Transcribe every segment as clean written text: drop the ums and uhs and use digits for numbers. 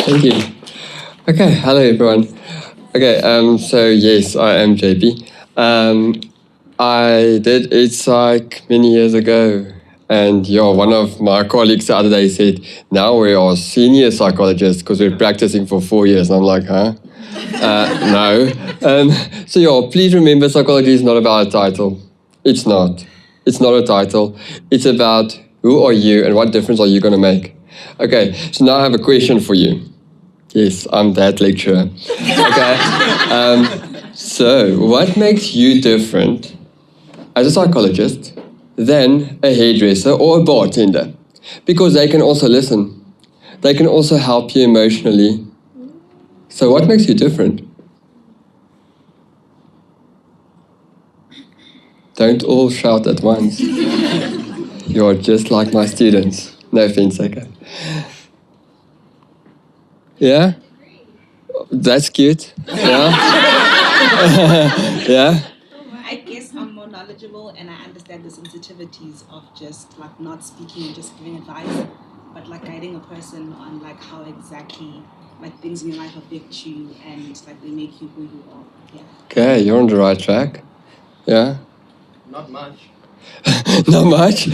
Thank you. Okay, hello everyone. Okay, so yes, I am JP. I did Psych many years ago, and one of my colleagues the other day said, now we are senior psychologists because we're practicing for 4 years. And I'm like, huh? No. So please remember psychology is not about a title. It's not. It's not a title. It's about who are you and what difference are you going to make. Okay, so now I have a question for you. Yes, I'm that lecturer. Okay. So what makes you different as a psychologist than a hairdresser or a bartender? Because they can also listen. They can also help you emotionally. So what makes you different? Don't all shout at once. You're just like my students. No offense, okay. Yeah? That's cute. Yeah? Yeah? I guess I'm more knowledgeable and I understand the sensitivities of just like not speaking and just giving advice, but like guiding a person on like how exactly like things in your life affect you and like they make you who you are. Yeah. Okay, you're on the right track. Yeah? Not much. Not much?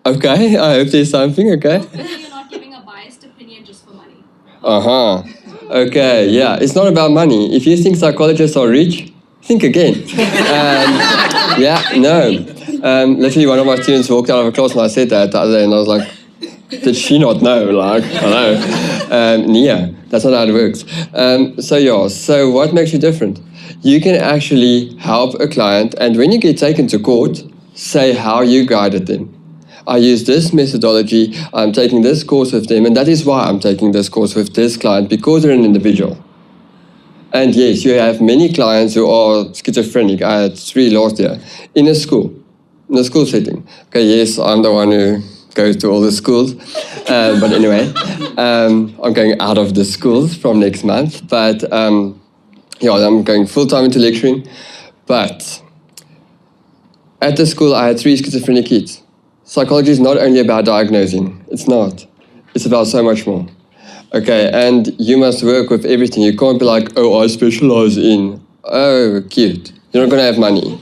Okay, I hope there's something, okay? Hopefully you're not giving a biased opinion just for money. Uh-huh. Okay, yeah, it's not about money. If you think psychologists are rich, think again. Literally one of my students walked out of a class and I said that the other day and I was like, did she not know? Like, hello. Yeah, that's not how it works. So what makes you different? You can actually help a client, and when you get taken to court, say how you guided them. I use this methodology, I'm taking this course with them, and that is why I'm taking this course with this client, because they're an individual. And yes, you have many clients who are schizophrenic. I had 3 last year in a school setting. Okay, yes, I'm the one who goes to all the schools. But anyway, I'm going out of the schools from next month. But I'm going full-time into lecturing. But at the school, I had 3 schizophrenic kids. Psychology is not only about diagnosing. It's not. It's about so much more. Okay, and you must work with everything. You can't be like, oh, I specialize in, oh, cute. You're not going to have money.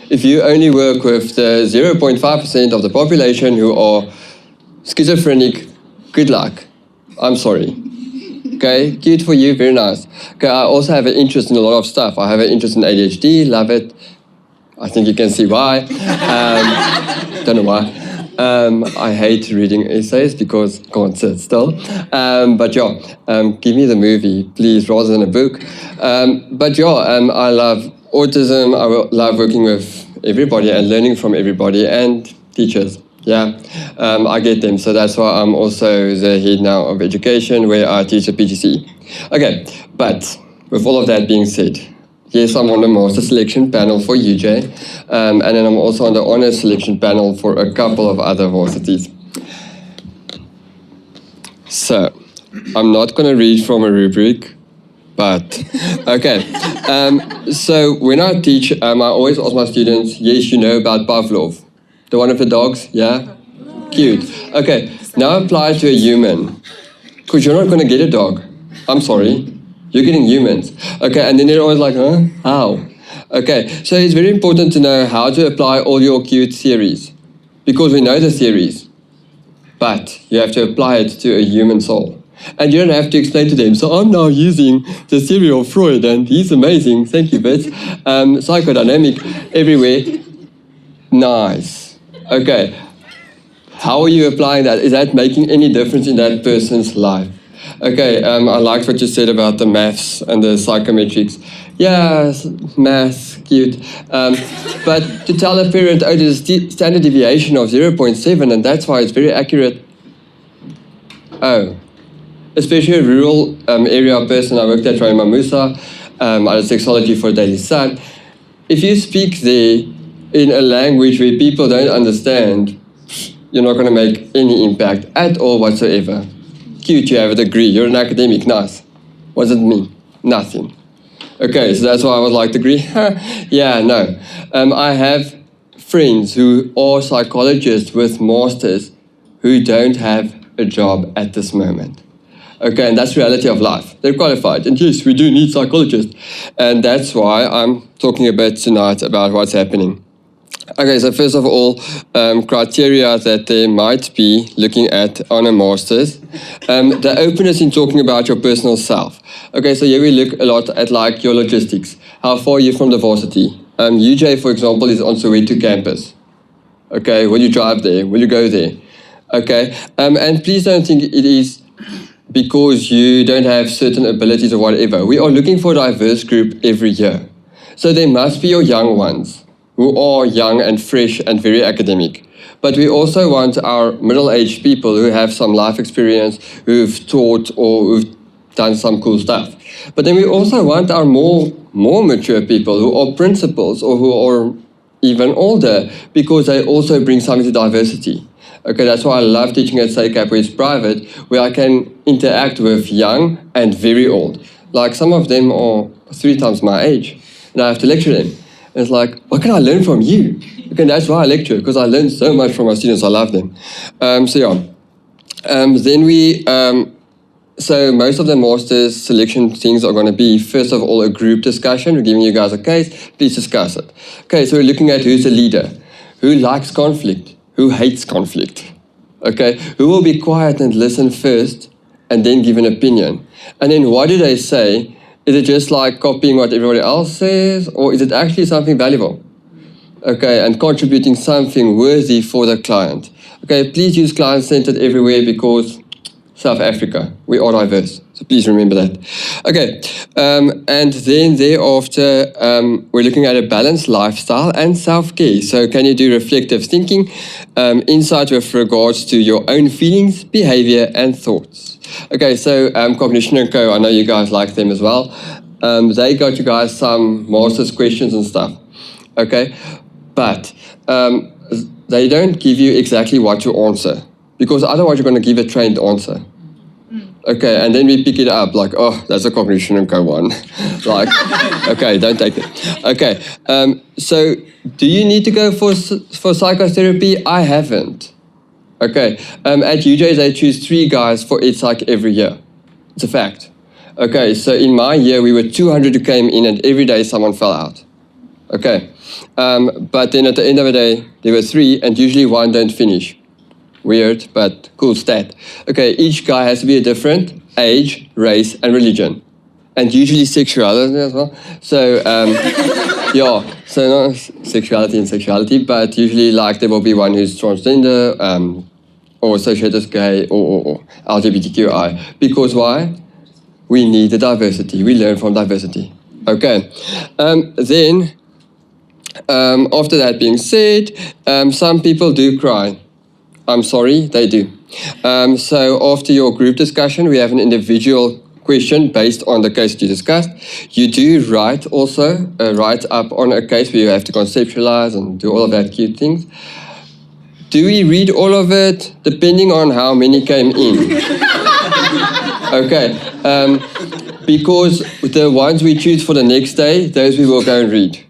If you only work with the 0.5% of the population who are schizophrenic, good luck. I'm sorry. Okay, cute for you, very nice. Okay, I also have an interest in a lot of stuff. I have an interest in ADHD, love it. I think you can see why. Don't know why. I hate reading essays because I can't sit still. Give me the movie, please, rather than a book. I love autism. I love working with everybody and learning from everybody and teachers. Yeah, I get them. So that's why I'm also the head now of education, where I teach a PGCE. Okay, but with all of that being said, yes, I'm on the master selection panel for UJ, and then I'm also on the honors selection panel for a couple of other varsities. So, I'm not going to read from a rubric, but, okay. So when I teach, I always ask my students, yes, you know about Pavlov, the one with the dogs, yeah? Cute. Okay, now apply it to a human, because you're not going to get a dog. I'm sorry. You're getting humans. Okay, and then they're always like, huh? How? Okay, so it's very important to know how to apply all your cute theories, because we know the theories, but you have to apply it to a human soul. And you don't have to explain to them, so I'm now using the theory of Freud, and he's amazing, thank you, Bits. Psychodynamic everywhere. Nice. Okay. How are you applying that? Is that making any difference in that person's life? Okay, I liked what you said about the maths and the psychometrics. Yeah, maths, cute. But to tell a parent, oh, there's a standard deviation of 0.7 and that's why it's very accurate. Oh, especially a rural area person. I worked at Raima Musa. I did sexology for Daily Sun. If you speak there in a language where people don't understand, you're not going to make any impact at all whatsoever. Cute, you have a degree, you're an academic, nice. What does it mean? Nothing. Okay, so that's why I was like, degree? Yeah, no. I have friends who are psychologists with masters who don't have a job at this moment. Okay, and that's the reality of life. They're qualified, and yes, we do need psychologists. And that's why I'm talking a bit tonight about what's happening. Okay, so first of all, criteria that they might be looking at on a master's. The openness in talking about your personal self. Okay, so here we look a lot at like your logistics. How far are you from the varsity? UJ, for example, is on Soweto campus. Okay, will you drive there? Will you go there? Okay, and please don't think it is because you don't have certain abilities or whatever. We are looking for a diverse group every year. So there must be your young ones who are young and fresh and very academic. But we also want our middle-aged people who have some life experience, who've taught or who've done some cool stuff. But then we also want our more mature people who are principals or who are even older, because they also bring something to diversity. Okay, that's why I love teaching at SACAP, where it's private, where I can interact with young and very old. Like some of them are 3 times my age, and I have to lecture them. And it's like, what can I learn from you? Okay, that's why I lecture, because I learn so much from my students. I love them. So most of the master's selection things are going to be, first of all, a group discussion. We're giving you guys a case. Please discuss it. Okay, so we're looking at who's the leader, who likes conflict, who hates conflict. Okay, who will be quiet and listen first and then give an opinion. And then what do they say? Is it just like copying what everybody else says, or is it actually something valuable? Okay, and contributing something worthy for the client. Okay, please use client-centered everywhere, because South Africa, we are diverse, so please remember that. Okay, and then thereafter, we're looking at a balanced lifestyle and self-care. So can you do reflective thinking, insight with regards to your own feelings, behavior, and thoughts? Okay, so Cognition & Co, I know you guys like them as well. They got you guys some master's questions and stuff, okay? But they don't give you exactly what to answer, because otherwise you're going to give a trained answer. Okay, and then we pick it up like, oh, that's a Cognition & Co one. Like, okay, don't take it. Okay, so do you need to go for psychotherapy? I haven't. Okay, at UJ they choose 3 guys for psych every year. It's a fact. Okay, so in my year we were 200 who came in, and every day someone fell out. Okay, but then at the end of the day there were 3, and usually 1 don't finish. Weird, but cool stat. Okay, each guy has to be a different age, race, and religion. And usually sexuality as well. So, yeah, so not sexuality and sexuality, but usually like there will be one who's transgender, or associated as gay, or LGBTQI. Because why? We need the diversity. We learn from diversity. Okay, then, after that being said, some people do cry. I'm sorry, they do. So after your group discussion, we have an individual question based on the case that you discussed. You do write also, write up on a case where you have to conceptualize and do all of that cute things. Do we read all of it? Depending on how many came in. Okay, because the ones we choose for the next day, those we will go and read.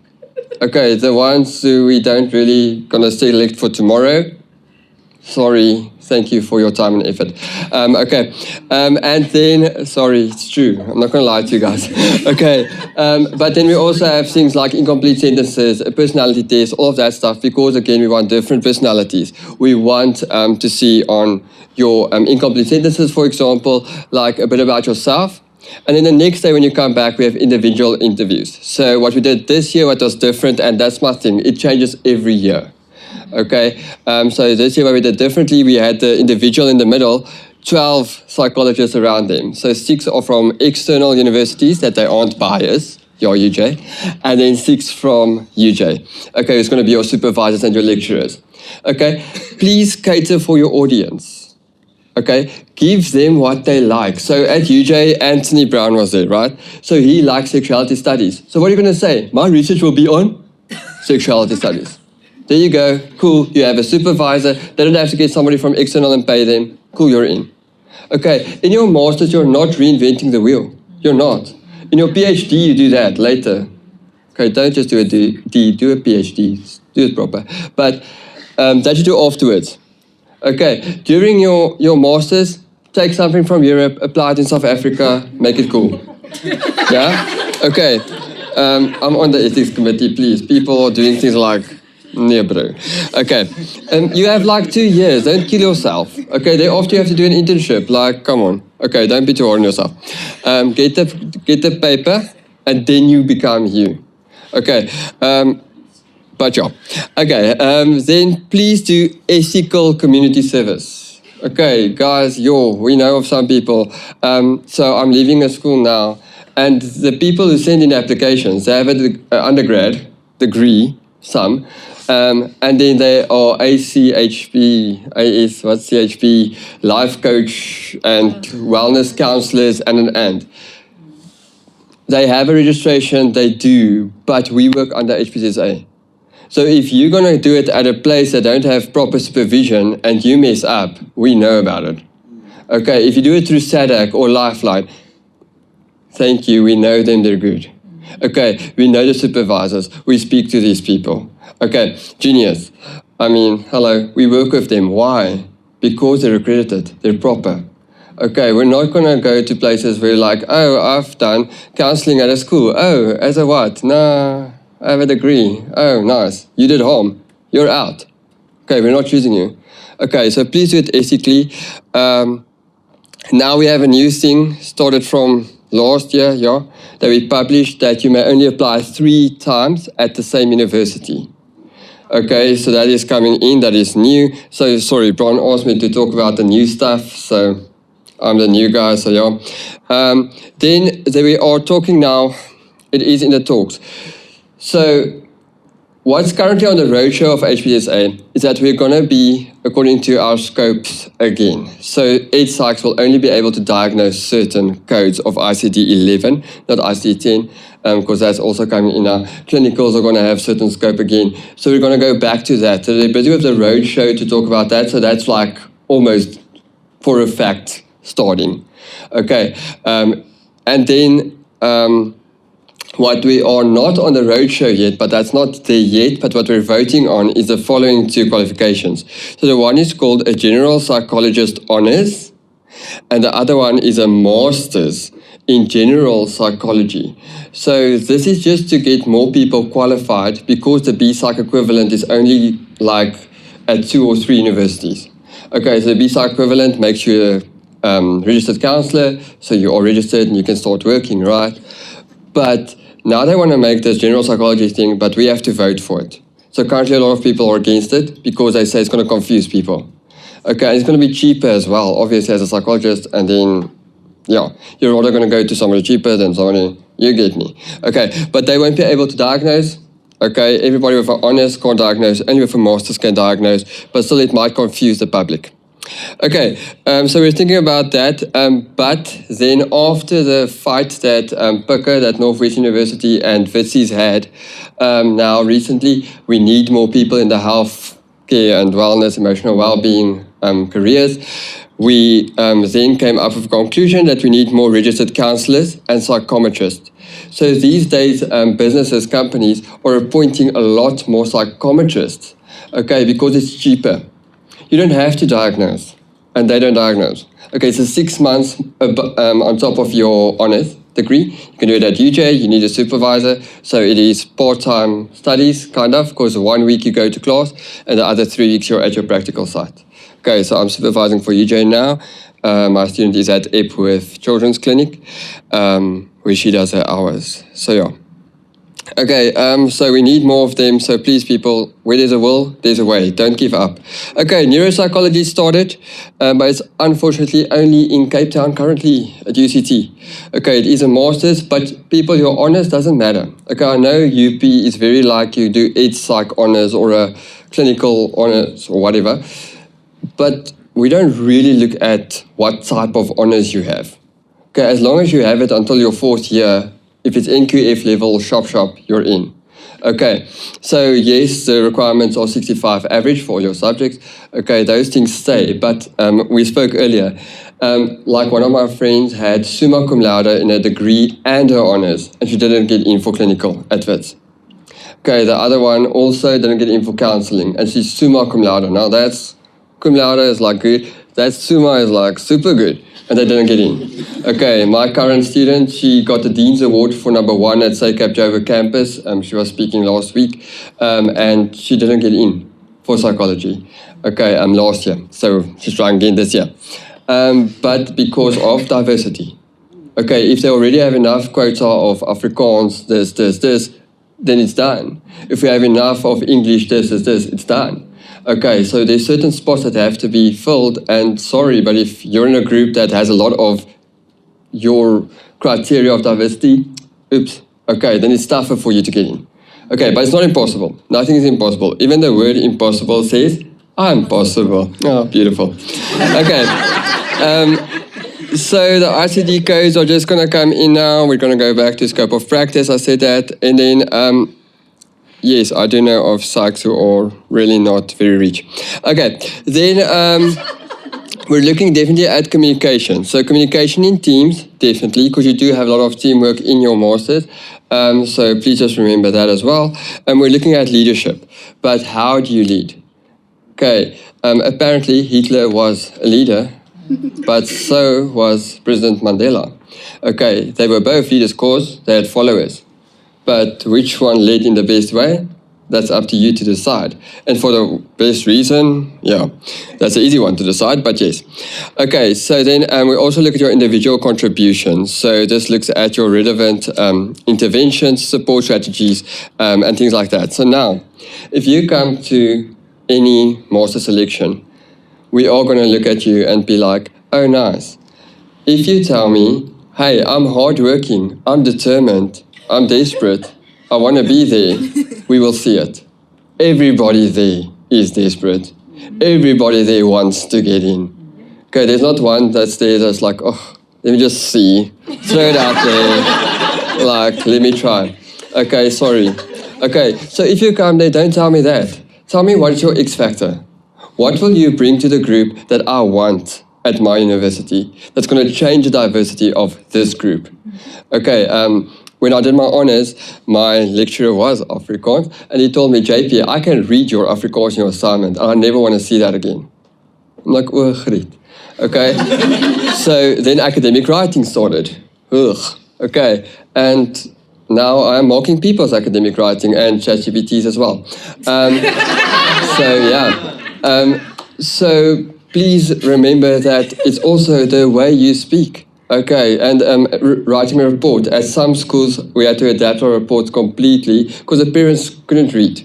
Okay, the ones who we don't really gonna select for tomorrow, sorry, thank you for your time and effort. Okay, and then, sorry, it's true. I'm not going to lie to you guys. Okay, but then we also have things like incomplete sentences, a personality test, all of that stuff, because again, we want different personalities. We want to see on your incomplete sentences, for example, like a bit about yourself. And then the next day when you come back, we have individual interviews. So what we did this year, what was different, and that's my thing, it changes every year. Okay, so this year what we did differently, we had the individual in the middle, 12 psychologists around them. So 6 are from external universities that they aren't biased, your UJ, and then 6 from UJ. Okay, it's going to be your supervisors and your lecturers. Okay, please cater for your audience. Okay, give them what they like. So at UJ, Anthony Brown was there, right? So he likes sexuality studies. So what are you going to say? My research will be on sexuality studies. There you go, cool, you have a supervisor, they don't have to get somebody from external and pay them, cool, you're in. Okay, in your master's, you're not reinventing the wheel, you're not. In your PhD, you do that later. Okay, don't just do a D, do a PhD, do it proper. But that you do afterwards. Okay, during your master's, take something from Europe, apply it in South Africa, make it cool. Yeah? Okay. I'm on the ethics committee, please. People are doing things like, yeah, bro. Okay. You have like 2 years. Don't kill yourself. Okay. Thereafter, you have to do an internship. Like, come on. Okay. Don't be too hard on yourself. Get the paper, and then you become you. Okay. But yeah. Okay. Then please do ethical community service. Okay, guys, we know of some people. So I'm leaving a school now, and the people who send in applications, they have an undergrad degree, some, and then they are what's CHP, life coach, and wellness counselors, and. They have a registration, they do, but we work under HPCSA. So if you're going to do it at a place that don't have proper supervision and you mess up, we know about it. Okay, if you do it through SADC or Lifeline, thank you, we know them, they're good. Okay, we know the supervisors, we speak to these people. Okay, genius. I mean, hello, we work with them. Why? Because they're accredited, they're proper. Okay, we're not going to go to places where like, oh, I've done counseling at a school. Oh, as a what? Nah. I have a degree. Oh, nice. You did harm. You're out. Okay, we're not choosing you. Okay, so please do it ethically. Now we have a new thing started from last year, that we published that you may only apply 3 times at the same university. Okay, so that is coming in, that is new. So, sorry, Bron asked me to talk about the new stuff, so I'm the new guy, so Then we are talking now, it is in the talks. So what's currently on the roadshow of HPSA is that we're going to be, according to our scopes again. So psychs will only be able to diagnose certain codes of ICD-11, not ICD-10, because that's also coming in now. Clinicals are going to have certain scope again. So we're going to go back to that. So they're busy with the roadshow to talk about that. So that's like almost for a fact starting. Okay. And then what we are not on the roadshow yet, but that's not there yet, but what we're voting on is the following 2 qualifications. So the one is called a General Psychologist Honours, and the other one is a Master's in General Psychology. So this is just to get more people qualified because the BPsych equivalent is only like at 2 or 3 universities. Okay, so the BPsych equivalent makes you a registered counsellor, so you are registered and you can start working, right? But now they want to make this general psychology thing, but we have to vote for it. So currently a lot of people are against it because they say it's going to confuse people. Okay, and it's going to be cheaper as well, obviously as a psychologist, and then, you're rather going to go to somebody cheaper than somebody, you get me. Okay, but they won't be able to diagnose. Okay, everybody with an honours can't diagnose, only with a master's can diagnose, but still it might confuse the public. Okay, so we're thinking about that, but then after the fight that Picker, that Northwest University and Witsies had now recently, we need more people in the health care and wellness, emotional well-being careers. We then came up with a conclusion that we need more registered counsellors and psychometrists. So these days, businesses, companies are appointing a lot more psychometrists, okay, because it's cheaper. You don't have to diagnose, and they don't diagnose. Okay, so 6 months on top of your honours degree. You can do it at UJ, you need a supervisor, so it is part-time studies, kind of, because 1 week you go to class, and the other 3 weeks you're at your practical site. Okay, so I'm supervising for UJ now. My student is at Epworth Children's Clinic, where she does her hours, so yeah. Okay, so we need more of them, so please people, where there's a will, there's a way, don't give up. Okay, neuropsychology started, but it's unfortunately only in Cape Town currently at UCT. Okay, it is a master's, but people, your honours doesn't matter. Okay, I know UP is very like you do psych honours or a clinical honours or whatever, but we don't really look at what type of honours you have. Okay, as long as you have it until your 4th year, if it's NQF level, shop, you're in. Okay, so yes, the requirements are 65 average for all your subjects. Okay, those things stay, but we spoke earlier. Like one of my friends had summa cum laude in her degree and her honours, and she didn't get in for clinical at Wits. Okay, the other one also didn't get in for counselling, and she's summa cum laude. Now that's, cum laude is like good, that Suma is like super good. And they didn't get in. Okay, my current student, she got the Dean's Award for #1 at SACAP Joburg campus. She was speaking last week, and she didn't get in for psychology. Okay, last year, so she's trying again this year. But because of diversity. Okay, if they already have enough quota of Afrikaans, this, then it's done. If we have enough of English, this, it's done. Okay, so there's certain spots that have to be filled, and sorry, but if you're in a group that has a lot of your criteria of diversity, oops, okay, then it's tougher for you to get in. Okay, but it's not impossible. Nothing is impossible. Even the word impossible says, I'm possible. Oh, beautiful. Okay. So the ICD codes are just going to come in now. We're going to go back to scope of practice. I said that. And then, yes, I do know of psychs who are really not very rich. Okay, then we're looking definitely at communication. So communication in teams, definitely, because you do have a lot of teamwork in your masters. So please just remember that as well. And we're looking at leadership. But how do you lead? Okay, apparently Hitler was a leader, but so was President Mandela. Okay, they were both leaders because they had followers. But which one led in the best way? That's up to you to decide. And for the best reason, yeah, that's an easy one to decide, but yes. Okay, so then we also look at your individual contributions. So this looks at your relevant interventions, support strategies, and things like that. So now, if you come to any master selection, we are going to look at you and be like, oh, nice. If you tell me, hey, I'm hardworking, I'm determined, I'm desperate, I want to be there, we will see it. Everybody there is desperate. Everybody there wants to get in. Okay, there's not one that's there that's like, oh, let me just see. Throw it out there. Like, let me try. Okay, sorry. Okay, so if you come there, don't tell me that. Tell me what's your X factor. What will you bring to the group that I want at my university that's going to change the diversity of this group? Okay, when I did my honours, my lecturer was Afrikaans, and he told me, JP, I can read your Afrikaans in your assignment, and I never want to see that again. I'm like, oh, great. Okay, so then academic writing started. Ugh. Okay, and now I'm marking people's academic writing and ChatGPTs as well. So yeah, so please remember that it's also the way you speak. Okay, and writing a report. At some schools, we had to adapt our reports completely because the parents couldn't read.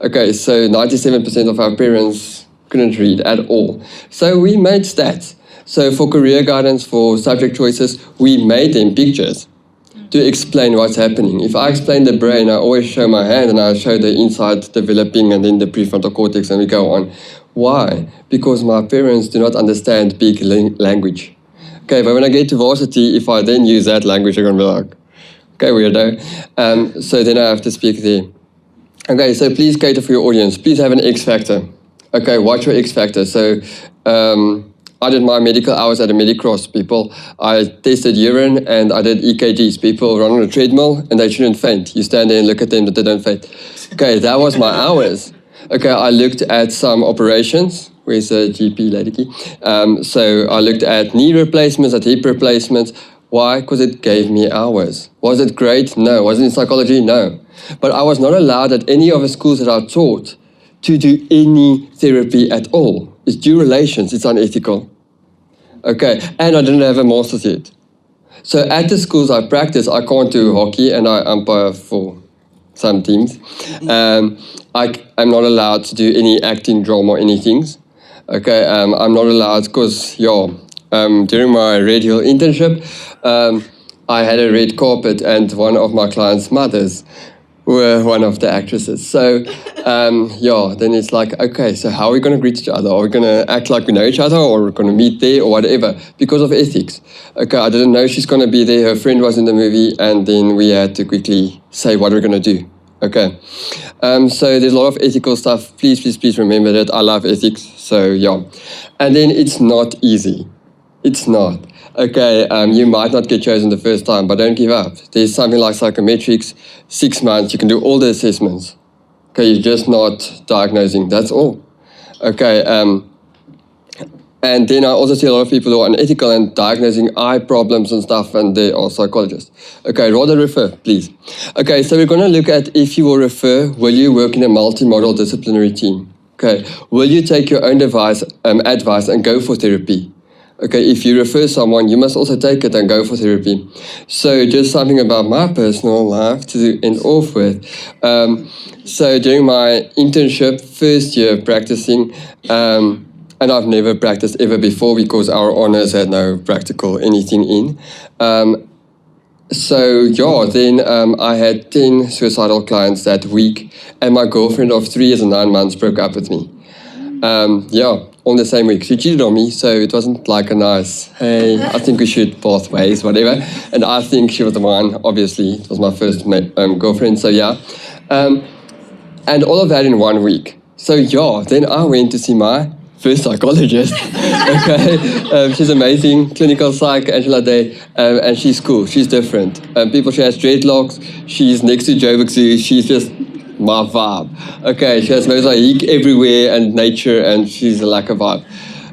Okay, so 97% of our parents couldn't read at all. So we made stats. So for career guidance, for subject choices, we made them pictures to explain what's happening. If I explain the brain, I always show my hand and I show the inside developing and then the prefrontal cortex and we go on. Why? Because my parents do not understand big language. Okay, but when I get to varsity, if I then use that language, they're going to be like, okay, weirdo. So then I have to speak there. Okay, so please cater for your audience. Please have an X factor. Okay, what's your X factor? So I did my medical hours at a Medicross, people. I tested urine and I did EKGs. People run on a treadmill and they shouldn't faint. You stand there and look at them, but they don't faint. Okay, that was my hours. Okay, I looked at some operations. Where's the GP lady? So I looked at knee replacements, at hip replacements. Why? Because it gave me hours. Was it great? No. Was it in psychology? No. But I was not allowed at any of the schools that I taught to do any therapy at all. It's due relations. It's unethical. Okay, and I didn't have a master's yet. So at the schools I practice, I can't do hockey and I umpire for some teams. I'm not allowed to do any acting, drama, or anything. Okay, I'm not allowed because, during my radio internship, I had a red carpet and one of my clients' mothers were one of the actresses. So, then it's like, okay, so how are we going to greet each other? Are we going to act like we know each other or we're going to meet there or whatever? Because of ethics. Okay, I didn't know she's going to be there. Her friend was in the movie and then we had to quickly say what we're going to do. Okay, so there's a lot of ethical stuff. Please remember that. I love ethics, so yeah. And then it's not easy. It's not. Okay, you might not get chosen the first time, but don't give up. There's something like psychometrics, 6 months, you can do all the assessments. Okay, you're just not diagnosing, that's all. Okay, And then I also see a lot of people who are unethical and diagnosing eye problems and stuff, and they are psychologists. Okay, rather refer, please. Okay, so we're going to look at if you will refer, will you work in a multi-model disciplinary team? Okay, will you take your own advice and go for therapy? Okay, if you refer someone, you must also take it and go for therapy. So just something about my personal life to end off with. So during my internship, first year of practicing, and I've never practiced ever before because our honours had no practical anything in. Then I had 10 suicidal clients that week, and my girlfriend of 3 years and 9 months broke up with me. On the same week. She cheated on me, so it wasn't like a nice, hey, I think we should part ways, whatever. And I think she was the one, obviously. It was my first girlfriend, so yeah. And all of that in 1 week. So then I went to see my first psychologist. Okay, she's amazing, clinical psych, Angela Day, and she's cool, she's different. She has dreadlocks, she's next to Joe Buxu, she's just my vibe. Okay, she has mosaic everywhere and nature, and she's like a vibe.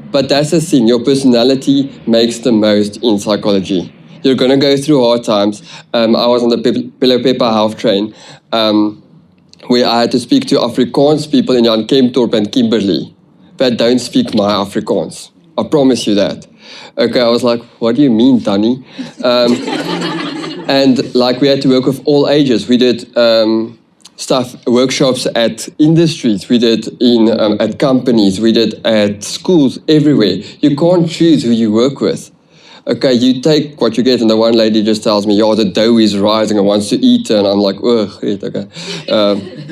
But that's the thing, your personality makes the most in psychology. You're going to go through hard times. I was on the Pillow Pepper Health train, where I had to speak to Afrikaans people in Jan Kempdorp and Kimberley that don't speak my Afrikaans. I promise you that. Okay, I was like, what do you mean, Danny? And like we had to work with all ages. We did workshops at industries, we did at companies, we did at schools, everywhere. You can't choose who you work with. Okay, you take what you get, and the one lady just tells me, the dough is rising and wants to eat, and I'm like, ugh, okay.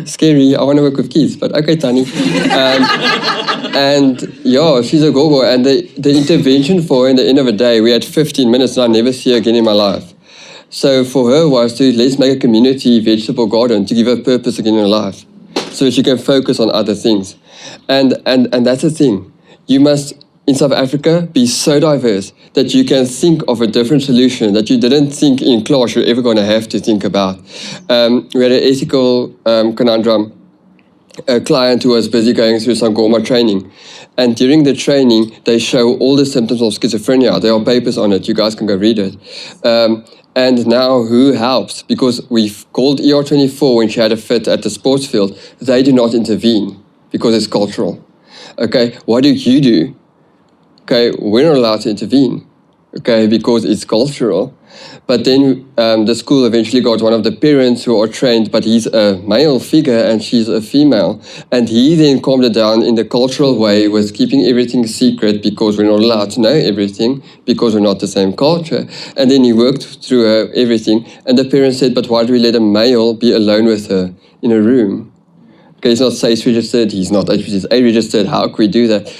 Scary, I want to work with kids, but okay, Tani. She's a go-go, and the intervention for her in the end of the day, we had 15 minutes, and I never see her again in my life. So for her was let's make a community vegetable garden to give her purpose again in her life, so she can focus on other things. And that's the thing. You must, in South Africa, be so diverse that you can think of a different solution that you didn't think in class you're ever going to have to think about. We had an ethical conundrum, a client who was busy going through some Goma training. And during the training, they show all the symptoms of schizophrenia. There are papers on it. You guys can go read it. And now who helps? Because we've called ER24 when she had a fit at the sports field. They do not intervene because it's cultural. Okay, what do? Okay, we're not allowed to intervene, okay, because it's cultural. But then the school eventually got one of the parents who are trained, but he's a male figure and she's a female. And he then calmed it down in the cultural way with keeping everything secret because we're not allowed to know everything because we're not the same culture. And then he worked through everything. And the parents said, but why do we let a male be alone with her in a room? Okay, he's not SACE registered, he's not HPCSA registered, how can we do that?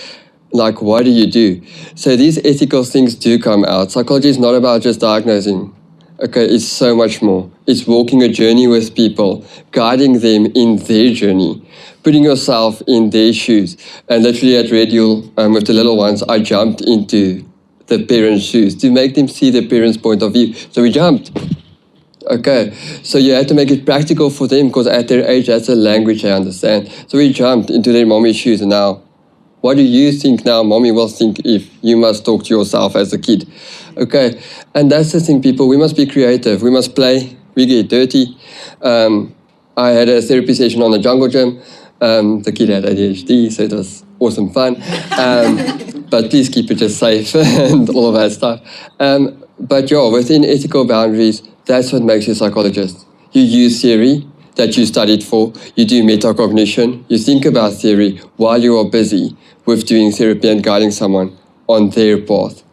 Like, what do you do? So these ethical things do come out. Psychology is not about just diagnosing. Okay, it's so much more. It's walking a journey with people, guiding them in their journey, putting yourself in their shoes. And literally at Radio, with the little ones, I jumped into the parents' shoes to make them see the parents' point of view. So we jumped. Okay, so you have to make it practical for them because at their age, that's a language they understand. So we jumped into their mommy's shoes, and now, what do you think now mommy will think if you must talk to yourself as a kid? Okay, and that's the thing, people. We must be creative. We must play. We get dirty. I had a therapy session on the jungle gym. The kid had ADHD, so it was awesome fun. But please keep it just safe and all of that stuff. But within ethical boundaries, that's what makes you a psychologist. You use theory that you studied for, you do metacognition, you think about theory while you are busy with doing therapy and guiding someone on their path.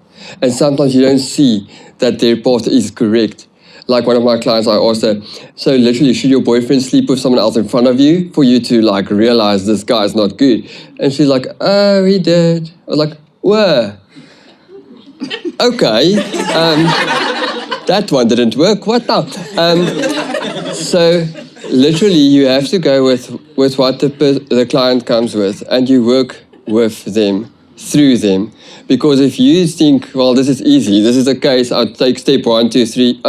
And sometimes you don't see that their path is correct. Like one of my clients, I asked her, so literally, should your boyfriend sleep with someone else in front of you for you to like realize this guy is not good? And she's like, oh, he did. I was like, where? Okay, that one didn't work, what now? So literally, you have to go with what the client comes with, and you work with them, through them. Because if you think, well, this is easy, this is a case, I'll take step 1, 2, 3,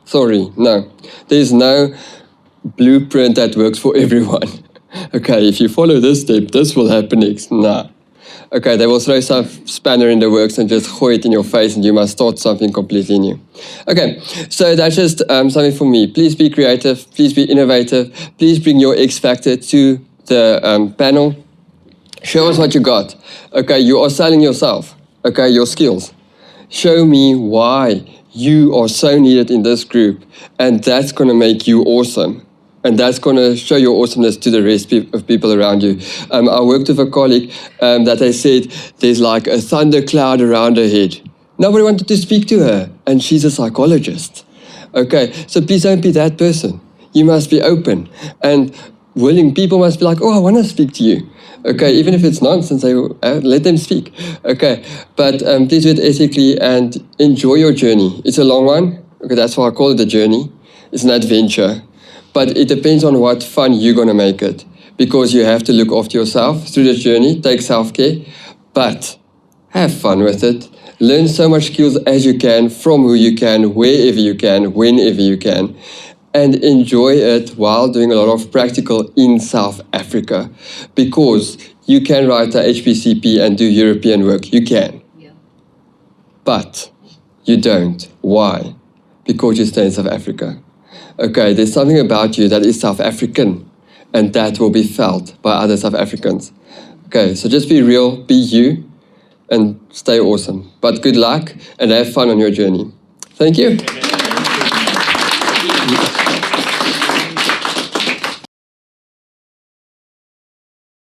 sorry, no. There's no blueprint that works for everyone. Okay, if you follow this step, this will happen next. Nah. Okay, they will throw some spanner in the works and just gooi it in your face and you must start something completely new. Okay, so that's just something for me. Please be creative, please be innovative, please bring your X factor to the panel. Show us what you got. Okay, you are selling yourself. Okay, your skills. Show me why you are so needed in this group, and that's going to make you awesome. And that's going to show your awesomeness to the rest of people around you. I worked with a colleague that they said there's like a thundercloud around her head. Nobody wanted to speak to her, and she's a psychologist. Okay, so please don't be that person. You must be open and willing. People must be like, oh, I want to speak to you. Okay, even if it's nonsense, let them speak. Okay, but please do it ethically and enjoy your journey. It's a long one. Okay, that's why I call it a journey. It's an adventure. But it depends on what fun you're going to make it. Because you have to look after yourself through this journey, take self-care, but have fun with it. Learn so much skills as you can, from who you can, wherever you can, whenever you can. And enjoy it while doing a lot of practical in South Africa. Because you can write a HPCP and do European work. You can. Yeah. But you don't. Why? Because you stay in South Africa. Okay, there's something about you that is South African, and that will be felt by other South Africans. Okay, so just be real, be you, and stay awesome. But good luck, and have fun on your journey. Thank you.